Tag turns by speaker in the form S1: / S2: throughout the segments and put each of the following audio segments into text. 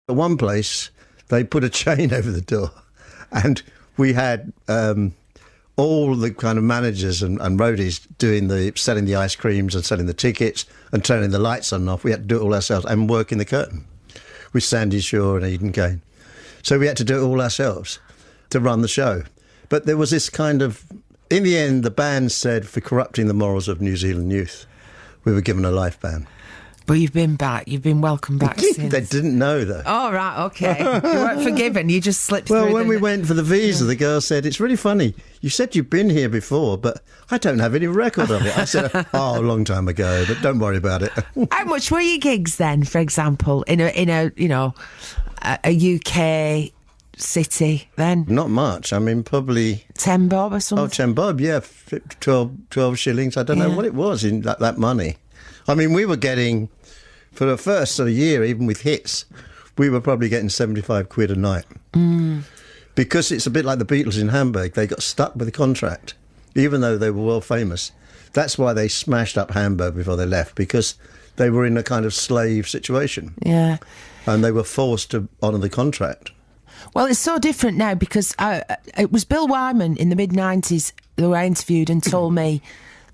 S1: At one place, they put a chain over the door, and we had all the kind of managers and roadies selling the ice creams and selling the tickets and turning the lights on and off. We had to do it all ourselves and working the curtain with Sandy Shaw and Eden Kane. So we had to do it all ourselves to run the show. But there was this kind of... In the end, the band said, for corrupting the morals of New Zealand youth, we were given a life ban.
S2: But you've been back. You've been welcomed back since.
S1: They didn't know, though.
S2: Oh, right, OK. You weren't forgiven. You just slipped through.
S1: Well, when we went for the visa, the girl said, it's really funny. You said you've been here before, but I don't have any record of it. I said, oh, a long time ago, but don't worry about it.
S2: How much were your gigs then, for example, in a UK city then?
S1: Not much. I mean, probably...
S2: 10 bob or something?
S1: Oh, 10 bob, yeah. 12 shillings. I don't know what it was in that money. I mean, we were getting... For the first sort of year, even with hits, we were probably getting 75 quid a night. Because it's a bit like the Beatles in Hamburg. They got stuck with the contract, even though they were world famous. That's why they smashed up Hamburg before they left, because they were in a kind of slave situation.
S2: Yeah.
S1: And they were forced to honour the contract.
S2: Well, it's so different now, because it was Bill Wyman in the mid-90s who I interviewed and told me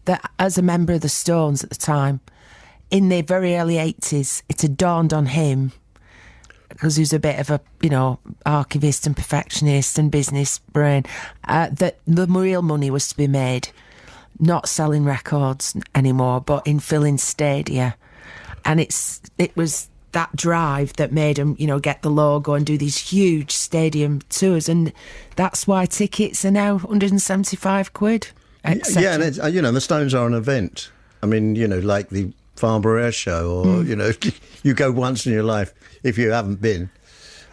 S2: that as a member of the Stones at the time, in the very early 80s, it had dawned on him, because he was a bit of a, archivist and perfectionist and business brain, that the real money was to be made not selling records anymore, but in filling stadia. And it was that drive that made him, get the logo and do these huge stadium tours. And that's why tickets are now 175 quid.
S1: Yeah, and the Stones are an event. I mean, like the Farnborough Air Show, or, you go once in your life if you haven't been.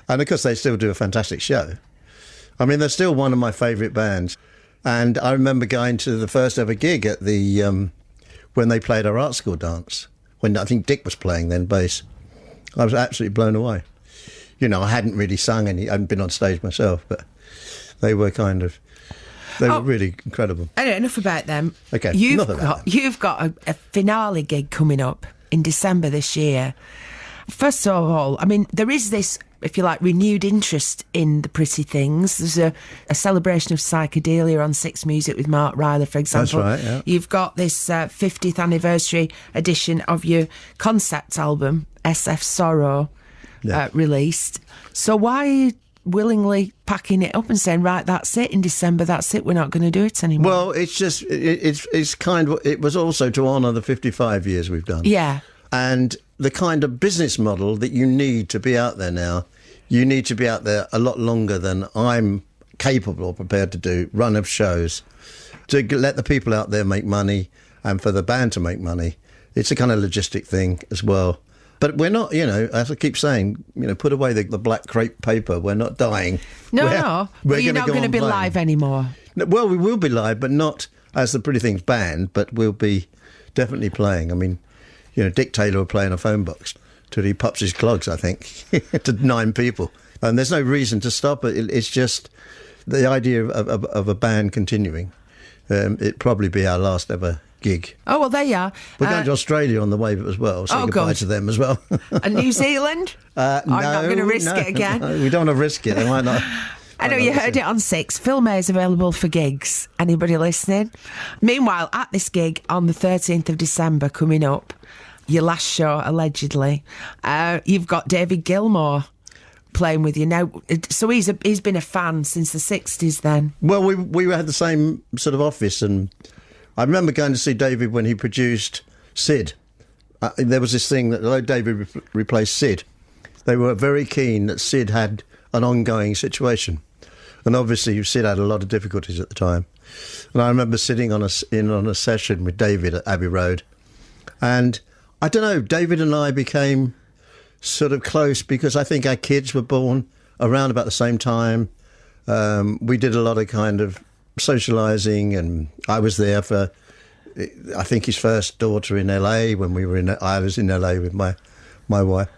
S1: And of course, they still do a fantastic show. I mean, they're still one of my favourite bands. And I remember going to the first ever gig at the when they played our art school dance, when I think Dick was playing then bass. I was absolutely blown away. I hadn't really sung I hadn't been on stage myself, but they were they were really incredible.
S2: Anyway, enough about them.
S1: Okay,
S2: you've got a finale gig coming up in December this year. First of all, I mean, there is this, if you like, renewed interest in the Pretty Things. There's a celebration of psychedelia on Six Music with Mark Ryler, for example.
S1: That's right, yeah.
S2: You've got this 50th anniversary edition of your concept album, SF Sorrow, released. So why are you willingly packing it up and saying, right, that's it, in December, that's it, we're not going to do it anymore?
S1: Well, it's just, it's kind of, it was also to honour the 55 years we've done.
S2: Yeah.
S1: And the kind of business model that you need to be out there now, you need to be out there a lot longer than I'm capable or prepared to do, run of shows, to let the people out there make money and for the band to make money. It's a kind of logistic thing as well. But we're not, as I keep saying, put away the black crepe paper. We're not dying.
S2: No. Well, you're not going to be live anymore.
S1: No, well, we will be live, but not as the Pretty Things band, but we'll be definitely playing. I mean, Dick Taylor will play in a phone box till he pops his clogs, I think, to 9 people. And there's no reason to stop it. It's just the idea of a band continuing. It'd probably be our last ever gig.
S2: Oh, well, there you are.
S1: We're going to Australia on the way as well, so goodbye to them as well.
S2: And New Zealand? I'm not going to risk it again.
S1: No, we don't want to risk it. They might not.
S2: I know you heard it on 6. Phil May's available for gigs. Anybody listening? Meanwhile, at this gig on the 13th of December coming up, your last show, allegedly, you've got David Gilmour playing with you now. So he's been a fan since the 60s then. Well,
S1: we had the same sort of office, and I remember going to see David when he produced Sid. There was this thing that although David replaced Sid, they were very keen that Sid had an ongoing situation. And obviously Sid had a lot of difficulties at the time. And I remember sitting on a session with David at Abbey Road. And I don't know, David and I became sort of close because I think our kids were born around about the same time. We did a lot of kind of socialising, and I was there for, I think, his first daughter in LA when I was in LA with my wife.